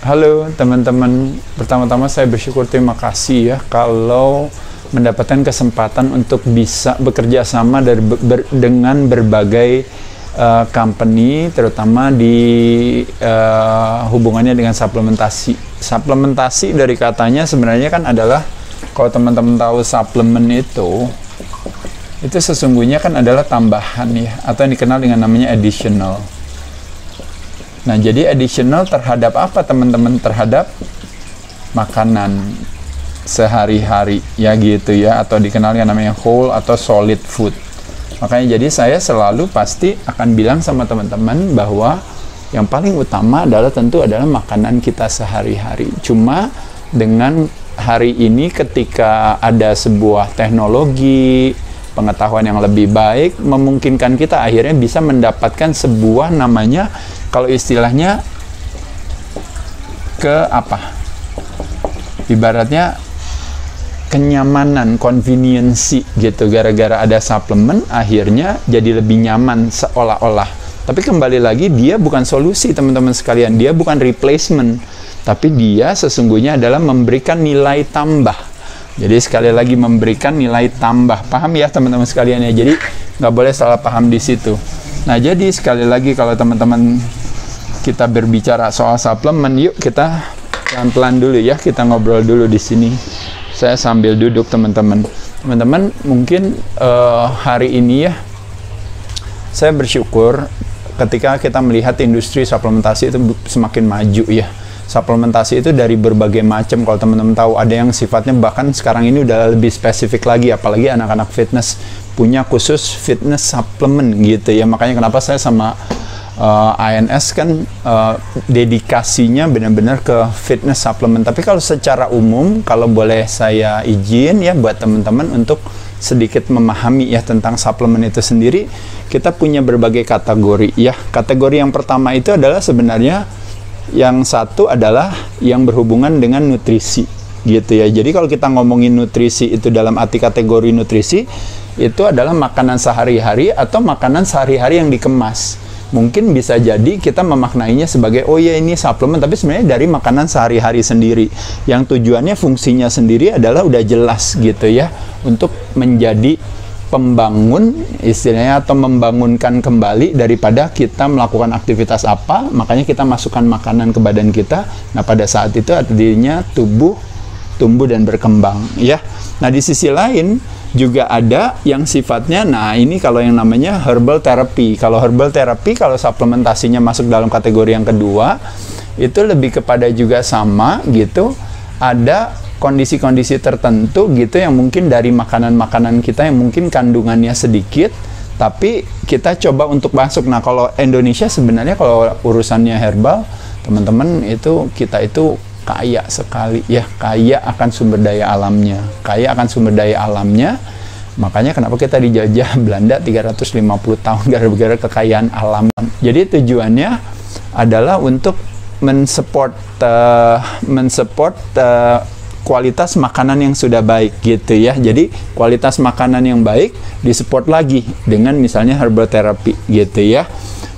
Halo teman-teman, pertama-tama saya bersyukur, terima kasih ya kalau mendapatkan kesempatan untuk bisa bekerja sama dengan berbagai company, terutama di hubungannya dengan suplementasi. Suplementasi dari katanya sebenarnya kan adalah, kalau teman-teman tahu suplemen itu sesungguhnya kan adalah tambahan ya, atau yang dikenal dengan namanya additional. Nah, jadi additional terhadap apa teman-teman? Terhadap makanan sehari-hari ya gitu ya, atau dikenal dengan namanya whole atau solid food. Makanya jadi saya selalu pasti akan bilang sama teman-teman bahwa yang paling utama adalah tentu adalah makanan kita sehari-hari. Cuma dengan hari ini ketika ada sebuah teknologi, pengetahuan yang lebih baik, memungkinkan kita akhirnya bisa mendapatkan sebuah namanya, kalau istilahnya ibaratnya kenyamanan, convenience gitu, gara-gara ada suplemen akhirnya jadi lebih nyaman seolah-olah. Tapi kembali lagi, dia bukan solusi teman-teman sekalian, dia bukan replacement, tapi dia sesungguhnya adalah memberikan nilai tambah. Jadi sekali lagi memberikan nilai tambah, paham ya teman-teman sekalian ya, jadi nggak boleh salah paham di situ. Nah, jadi sekali lagi kalau teman-teman kita berbicara soal suplemen, yuk kita pelan-pelan dulu ya, kita ngobrol dulu di sini. Saya sambil duduk teman-teman. Teman-teman mungkin hari ini ya, saya bersyukur ketika kita melihat industri suplementasi itu semakin maju ya. Suplementasi itu dari berbagai macam, kalau teman-teman tahu ada yang sifatnya bahkan sekarang ini udah lebih spesifik lagi, apalagi anak-anak fitness punya khusus fitness suplemen gitu ya. Makanya kenapa saya sama INS kan dedikasinya benar-benar ke fitness suplemen. Tapi kalau secara umum, kalau boleh saya izin ya buat teman-teman untuk sedikit memahami ya tentang suplemen itu sendiri, kita punya berbagai kategori ya. Kategori yang pertama itu adalah sebenarnya yang satu adalah yang berhubungan dengan nutrisi gitu ya. Jadi kalau kita ngomongin nutrisi itu dalam arti kategori nutrisi, itu adalah makanan sehari-hari atau makanan sehari-hari yang dikemas. Mungkin bisa jadi kita memaknainya sebagai, oh ya ini suplemen, tapi sebenarnya dari makanan sehari-hari sendiri, yang tujuannya, fungsinya sendiri adalah udah jelas gitu ya, untuk menjadi pembangun istilahnya, atau membangunkan kembali daripada kita melakukan aktivitas apa, makanya kita masukkan makanan ke badan kita. Nah, pada saat itu artinya tubuh tumbuh dan berkembang ya. Nah, di sisi lain juga ada yang sifatnya, nah ini kalau yang namanya herbal therapy. Kalau herbal therapy, kalau suplementasinya masuk dalam kategori yang kedua, itu lebih kepada juga sama gitu, ada kondisi-kondisi tertentu gitu yang mungkin dari makanan-makanan kita yang mungkin kandungannya sedikit, tapi kita coba untuk masuk. Nah, kalau Indonesia sebenarnya kalau urusannya herbal, teman-teman, itu kita itu kaya sekali ya, kaya akan sumber daya alamnya, kaya akan sumber daya alamnya. Makanya kenapa kita dijajah Belanda 350 tahun gara-gara kekayaan alam. Jadi tujuannya adalah untuk mensupport kualitas makanan yang sudah baik gitu ya. Jadi kualitas makanan yang baik disupport lagi dengan misalnya herbal therapy gitu ya.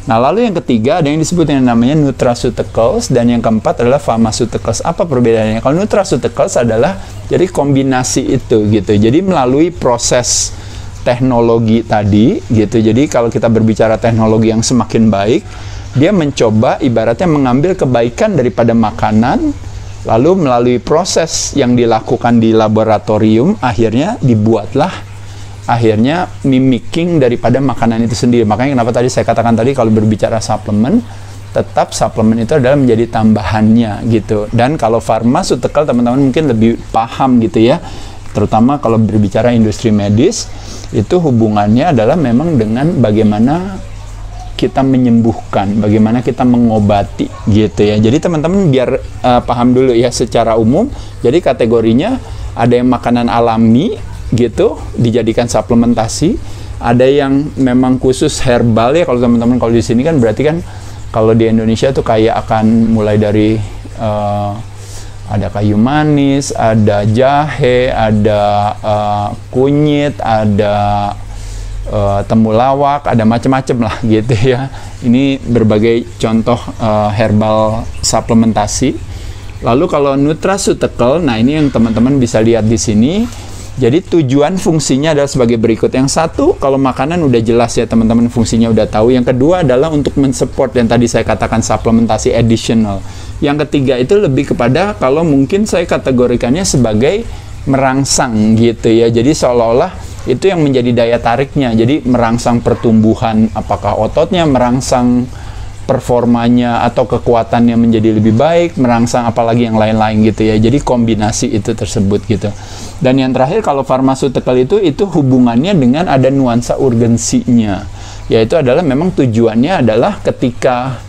Nah, lalu yang ketiga ada yang disebut yang namanya nutraceuticals, dan yang keempat adalah pharmaceuticals. Apa perbedaannya? Kalau nutraceuticals adalah jadi kombinasi itu gitu. Jadi melalui proses teknologi tadi gitu. Jadi kalau kita berbicara teknologi yang semakin baik, dia mencoba ibaratnya mengambil kebaikan daripada makanan, lalu melalui proses yang dilakukan di laboratorium, akhirnya dibuatlah akhirnya mimicking daripada makanan itu sendiri. Makanya kenapa tadi saya katakan tadi kalau berbicara suplemen, tetap suplemen itu adalah menjadi tambahannya gitu. Dan kalau pharmaceutical, teman-teman mungkin lebih paham gitu ya, terutama kalau berbicara industri medis, itu hubungannya adalah memang dengan bagaimana kita menyembuhkan, bagaimana kita mengobati gitu ya. Jadi teman-teman biar paham dulu ya secara umum. Jadi kategorinya ada yang makanan alami gitu dijadikan suplementasi, ada yang memang khusus herbal ya. Kalau teman-teman kalau di sini kan berarti kan kalau di Indonesia tuh kayak akan mulai dari ada kayu manis, ada jahe, ada kunyit, ada temulawak, ada macam-macam lah gitu ya. Ini berbagai contoh herbal suplementasi Lalu kalau nutraceutical, nah ini yang teman-teman bisa lihat di sini. Jadi tujuan fungsinya adalah sebagai berikut. Yang satu, kalau makanan udah jelas ya teman-teman, fungsinya udah tahu. Yang kedua adalah untuk mensupport yang tadi saya katakan suplementasi additional. Yang ketiga itu lebih kepada, kalau mungkin saya kategorikannya sebagai merangsang gitu ya. Jadi seolah-olah itu yang menjadi daya tariknya. Jadi merangsang pertumbuhan, apakah ototnya, merangsang performanya atau kekuatannya menjadi lebih baik, merangsang apalagi yang lain-lain gitu ya. Jadi kombinasi itu tersebut gitu. Dan yang terakhir kalau pharmaceutical itu hubungannya dengan ada nuansa urgensinya. Yaitu adalah memang tujuannya adalah ketika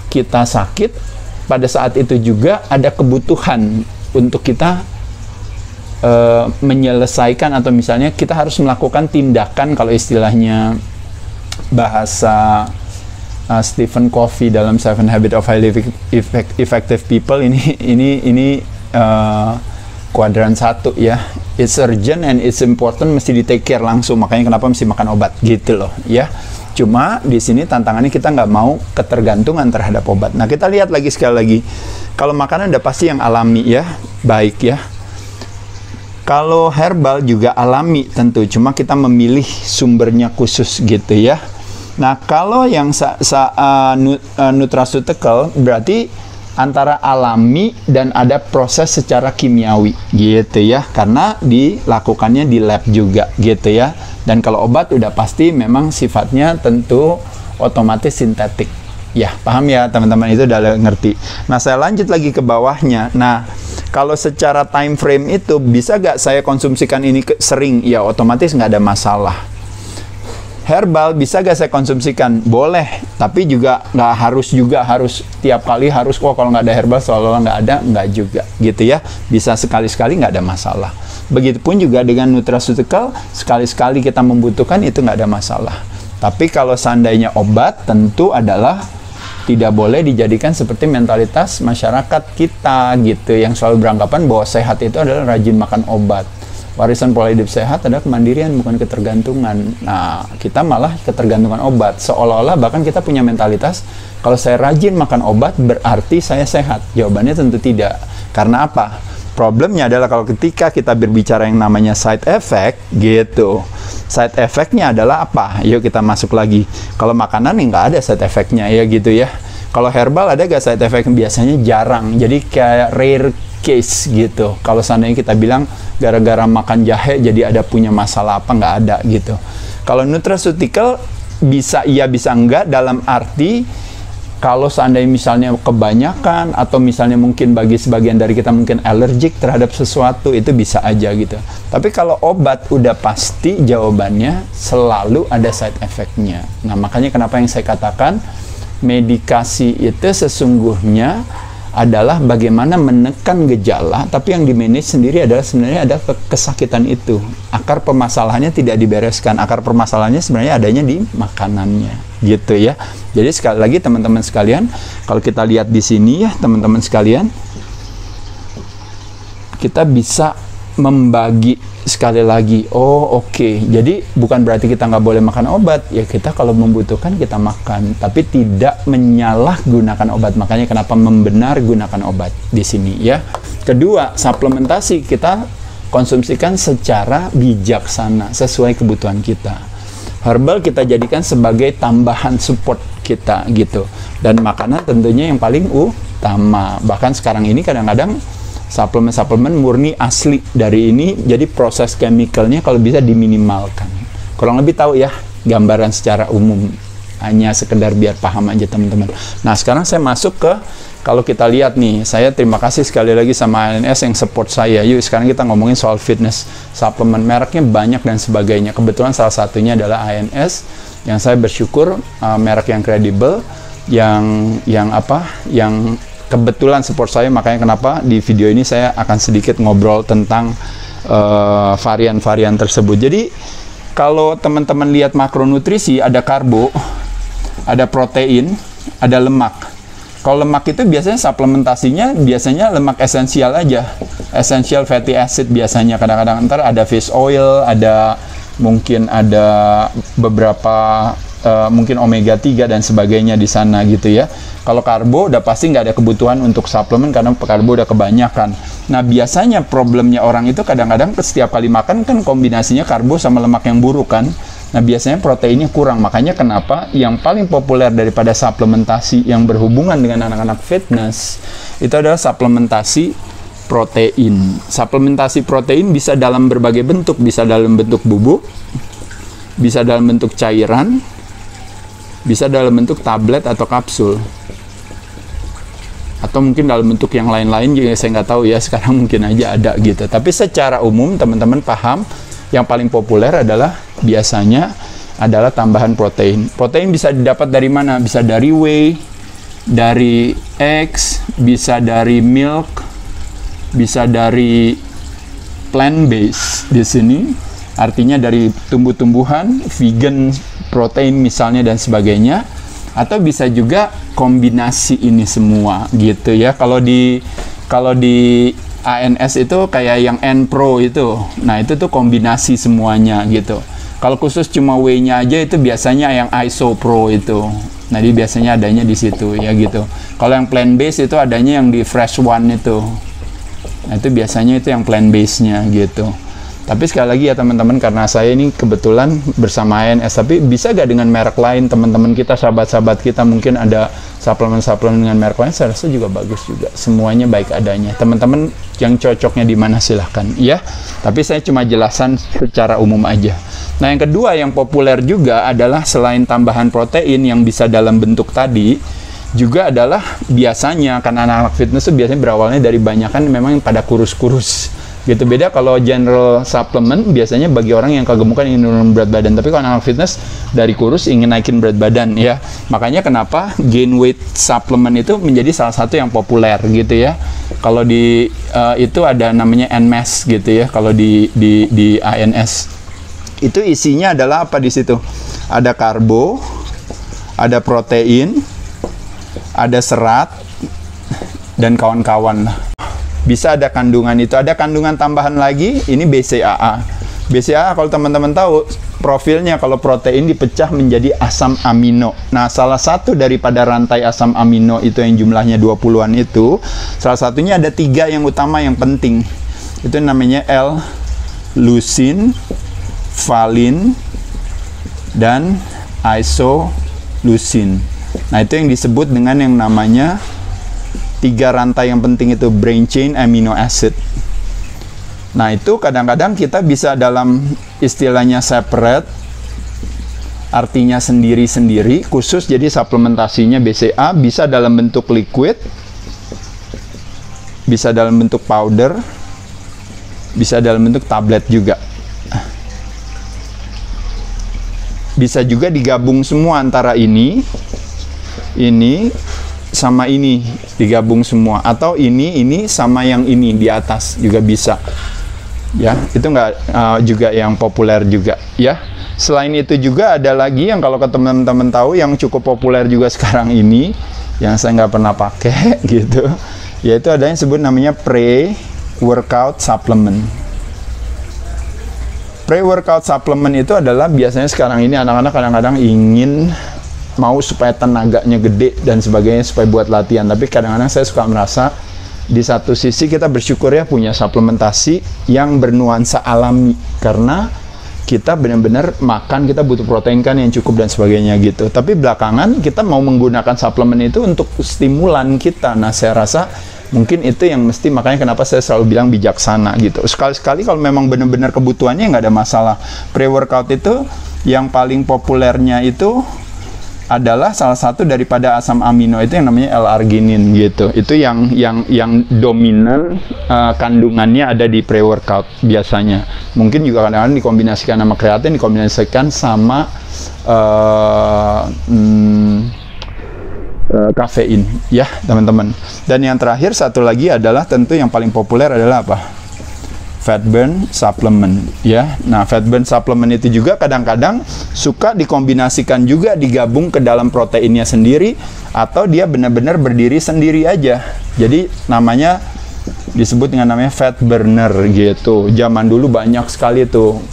kita sakit, pada saat itu juga ada kebutuhan untuk kita menyelesaikan, atau misalnya kita harus melakukan tindakan, kalau istilahnya bahasa Stephen Covey dalam 7 Habits of Highly Effective People, ini kuadran 1 ya. It's urgent and it's important, mesti di take care langsung, makanya kenapa mesti makan obat gitu loh ya. Cuma di sini tantangannya kita nggak mau ketergantungan terhadap obat. Nah, kita lihat lagi sekali lagi, kalau makanan udah pasti yang alami ya, baik ya. Kalau herbal juga alami tentu, cuma kita memilih sumbernya khusus gitu ya. Nah, kalau yang nutraceutical berarti antara alami dan ada proses secara kimiawi gitu ya, karena dilakukannya di lab juga gitu ya. Dan kalau obat udah pasti memang sifatnya tentu otomatis sintetik. Ya, paham ya teman-teman, itu udah ngerti. Nah, saya lanjut lagi ke bawahnya. Nah, kalau secara time frame itu bisa gak saya konsumsikan ini sering? Ya, otomatis nggak ada masalah. Herbal bisa gak saya konsumsikan? Boleh, tapi juga nggak harus tiap kali harus, kalau nggak ada herbal seolah-olah nggak ada, nggak juga gitu ya. Bisa sekali-sekali nggak ada masalah. Begitupun juga dengan nutraceutical, sekali-sekali kita membutuhkan itu nggak ada masalah. Tapi kalau seandainya obat, tentu adalah tidak boleh dijadikan seperti mentalitas masyarakat kita gitu, yang selalu beranggapan bahwa sehat itu adalah rajin makan obat. Warisan pola hidup sehat adalah kemandirian, bukan ketergantungan. Nah, kita malah ketergantungan obat. Seolah-olah bahkan kita punya mentalitas, kalau saya rajin makan obat, berarti saya sehat. Jawabannya tentu tidak. Karena apa? Problemnya adalah kalau ketika kita berbicara yang namanya side effect, gitu. Side effect-nya adalah apa? Yuk kita masuk lagi. Kalau makanan nggak ada side effect-nya ya gitu ya. Kalau herbal ada nggak side effect? Biasanya jarang. Jadi kayak rare case gitu. Kalau seandainya kita bilang gara-gara makan jahe jadi ada punya masalah apa, nggak ada gitu. Kalau nutraceutical bisa iya bisa enggak, dalam arti kalau seandainya misalnya kebanyakan atau misalnya mungkin bagi sebagian dari kita mungkin allergic terhadap sesuatu, itu bisa aja gitu. Tapi kalau obat udah pasti jawabannya selalu ada side effect-nya. Nah, makanya kenapa yang saya katakan medikasi itu sesungguhnya adalah bagaimana menekan gejala, tapi yang di-manage sendiri adalah sebenarnya ada kesakitan itu. Akar permasalahannya tidak dibereskan. Akar permasalahannya sebenarnya adanya di makanannya, gitu ya. Jadi sekali lagi teman-teman sekalian, kalau kita lihat di sini ya teman-teman sekalian, kita bisa membagi sekali lagi. Oh, oke. Jadi bukan berarti kita nggak boleh makan obat. Ya, kita kalau membutuhkan kita makan, tapi tidak menyalahgunakan obat. Makanya kenapa membenar gunakan obat di sini ya. Kedua, suplementasi kita konsumsikan secara bijaksana sesuai kebutuhan kita. Herbal kita jadikan sebagai tambahan support kita gitu. Dan makanan tentunya yang paling utama. Bahkan sekarang ini kadang-kadang suplemen-suplemen murni asli dari ini, jadi proses chemicalnya kalau bisa diminimalkan. Kurang lebih tahu ya gambaran secara umum, hanya sekedar biar paham aja teman-teman. Nah, sekarang saya masuk ke, kalau kita lihat nih, saya terima kasih sekali lagi sama ANS yang support saya. Yuk sekarang kita ngomongin soal fitness suplemen, mereknya banyak dan sebagainya. Kebetulan salah satunya adalah ANS, yang saya bersyukur merek yang kredibel, yang kebetulan support saya. Makanya kenapa di video ini saya akan sedikit ngobrol tentang varian-varian tersebut. Jadi kalau teman-teman lihat makronutrisi, ada karbo, ada protein, ada lemak. Kalau lemak itu biasanya suplementasinya biasanya lemak esensial aja, essential fatty acid biasanya. Kadang-kadang ntar ada fish oil, ada mungkin ada beberapa mungkin omega 3 dan sebagainya di sana gitu ya. Kalau karbo udah pasti nggak ada kebutuhan untuk suplemen karena karbo udah kebanyakan. Nah biasanya problemnya orang itu kadang-kadang setiap kali makan kan kombinasinya karbo sama lemak yang buruk kan. Nah biasanya proteinnya kurang, makanya kenapa yang paling populer daripada suplementasi yang berhubungan dengan anak-anak fitness itu adalah suplementasi protein. Suplementasi protein bisa dalam berbagai bentuk, bisa dalam bentuk bubuk, bisa dalam bentuk cairan, bisa dalam bentuk tablet atau kapsul, atau mungkin dalam bentuk yang lain-lain juga saya nggak tahu ya, sekarang mungkin aja ada gitu. Tapi secara umum teman-teman paham yang paling populer adalah biasanya adalah tambahan protein. Protein bisa didapat dari mana? Bisa dari whey, dari eggs, bisa dari milk, bisa dari plant based di sini, artinya dari tumbuh-tumbuhan, vegan protein misalnya dan sebagainya, atau bisa juga kombinasi ini semua gitu ya. Kalau di ANS itu kayak yang N-Pro itu, nah itu tuh kombinasi semuanya gitu. Kalau khusus cuma whey-nya aja itu biasanya yang ISO-Pro itu. Nah, dia biasanya adanya di situ ya gitu. Kalau yang plant based itu adanya yang di Fresh One itu. Nah, itu biasanya itu yang plant base-nya gitu. Tapi sekali lagi ya teman-teman, karena saya ini kebetulan bersama ANS, tapi bisa gak dengan merek lain teman-teman kita, sahabat-sahabat kita mungkin ada suplemen-suplemen dengan merek lain, saya rasa juga bagus juga. Semuanya baik adanya. Teman-teman yang cocoknya di mana silahkan ya. Tapi saya cuma jelasan secara umum aja. Nah, yang kedua yang populer juga adalah selain tambahan protein yang bisa dalam bentuk tadi, juga adalah biasanya karena anak-anak fitness itu biasanya berawalnya dari banyakan memang yang pada kurus-kurus gitu. Beda kalau general supplement biasanya bagi orang yang kegemukan ingin menurunkan berat badan, tapi kalau anak fitness dari kurus ingin naikin berat badan ya. Makanya kenapa gain weight supplement itu menjadi salah satu yang populer gitu ya. Kalau di itu ada namanya NMAS gitu ya. Kalau di ANS itu isinya adalah apa di situ? Ada karbo, ada protein, ada serat dan kawan-kawan. Bisa ada kandungan itu, ada kandungan tambahan lagi, ini BCAA. BCAA kalau teman-teman tahu profilnya, kalau protein dipecah menjadi asam amino. Nah, salah satu daripada rantai asam amino itu yang jumlahnya 20-an itu, salah satunya ada 3 yang utama yang penting. Itu namanya L-leucine, valin, dan isoleucine. Nah, itu yang disebut dengan yang namanya 3 rantai yang penting itu, brain chain amino acid. Nah, itu kadang-kadang kita bisa dalam istilahnya separate, artinya sendiri-sendiri, khusus jadi suplementasinya BCA bisa dalam bentuk liquid, bisa dalam bentuk powder, bisa dalam bentuk tablet juga. Bisa juga digabung semua antara ini sama ini digabung semua, atau ini sama yang ini di atas juga bisa ya. Itu juga yang populer juga ya. Selain itu juga ada lagi yang kalau teman-teman tahu yang cukup populer juga sekarang ini, yang saya nggak pernah pakai gitu, yaitu ada yang disebut namanya pre-workout supplement. Pre-workout supplement itu adalah biasanya sekarang ini anak-anak kadang-kadang ingin mau supaya tenaganya gede dan sebagainya supaya buat latihan. Tapi kadang-kadang saya suka merasa di satu sisi kita bersyukur ya punya suplementasi yang bernuansa alami, karena kita benar-benar makan, kita butuh protein kan yang cukup dan sebagainya gitu. Tapi belakangan kita mau menggunakan suplemen itu untuk stimulan kita. Nah, saya rasa mungkin itu yang mesti, makanya kenapa saya selalu bilang bijaksana gitu. Sekali-sekali kalau memang benar-benar kebutuhannya nggak ada masalah. Pre-workout itu yang paling populernya itu adalah salah satu daripada asam amino itu yang namanya L-arginin gitu. Itu yang dominan kandungannya ada di pre-workout biasanya. Mungkin juga kadang-kadang dikombinasikan sama kreatin, dikombinasikan sama kafein ya teman-teman. Dan yang terakhir satu lagi adalah tentu yang paling populer adalah apa? Fat burn supplement ya. Nah, fat burn supplement itu juga kadang-kadang suka dikombinasikan juga, digabung ke dalam proteinnya sendiri, atau dia benar-benar berdiri sendiri aja. Jadi namanya disebut dengan namanya fat burner gitu. Zaman dulu banyak sekali tuh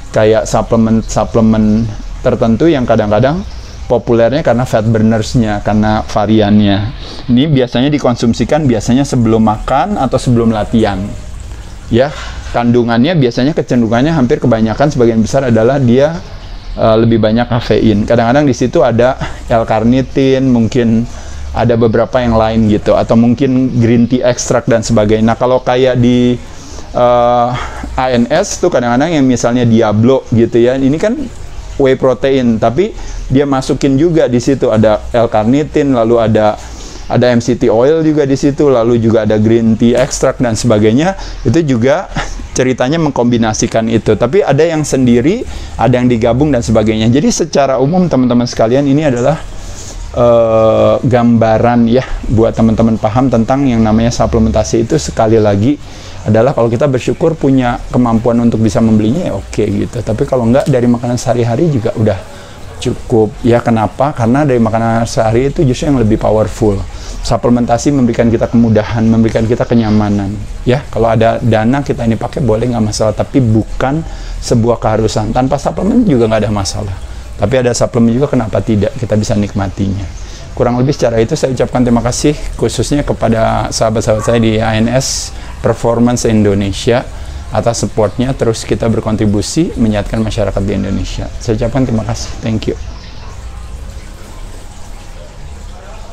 kayak suplemen tertentu yang kadang-kadang populernya karena fat burnersnya, karena variannya. Ini biasanya dikonsumsikan biasanya sebelum makan atau sebelum latihan. Ya, kandungannya biasanya kecenderungannya hampir kebanyakan sebagian besar adalah dia lebih banyak kafein. Kadang-kadang di situ ada L-carnitin, mungkin ada beberapa yang lain gitu, atau mungkin green tea extract dan sebagainya. Nah, kalau kayak di ANS tuh kadang-kadang yang misalnya Diablo gitu ya, ini kan whey protein, tapi dia masukin juga di situ ada L-carnitin, lalu ada MCT oil juga di situ, lalu juga ada green tea extract dan sebagainya. Itu juga ceritanya mengkombinasikan itu. Tapi ada yang sendiri, ada yang digabung dan sebagainya. Jadi secara umum teman-teman sekalian, ini adalah gambaran ya buat teman-teman paham tentang yang namanya suplementasi. Itu sekali lagi adalah kalau kita bersyukur punya kemampuan untuk bisa membelinya ya oke gitu. Tapi kalau enggak, dari makanan sehari-hari juga udah cukup ya. Kenapa? Karena dari makanan sehari itu justru yang lebih powerful. Suplementasi memberikan kita kemudahan, memberikan kita kenyamanan ya. Kalau ada dana kita ini pakai boleh, nggak masalah, tapi bukan sebuah keharusan. Tanpa suplemen juga nggak ada masalah, tapi ada suplemen juga, kenapa tidak, kita bisa nikmatinya. Kurang lebih secara itu saya ucapkan terima kasih khususnya kepada sahabat-sahabat saya di ANS Performance Indonesia atas supportnya. Terus kita berkontribusi menyehatkan masyarakat di Indonesia. Saya ucapkan terima kasih, thank you.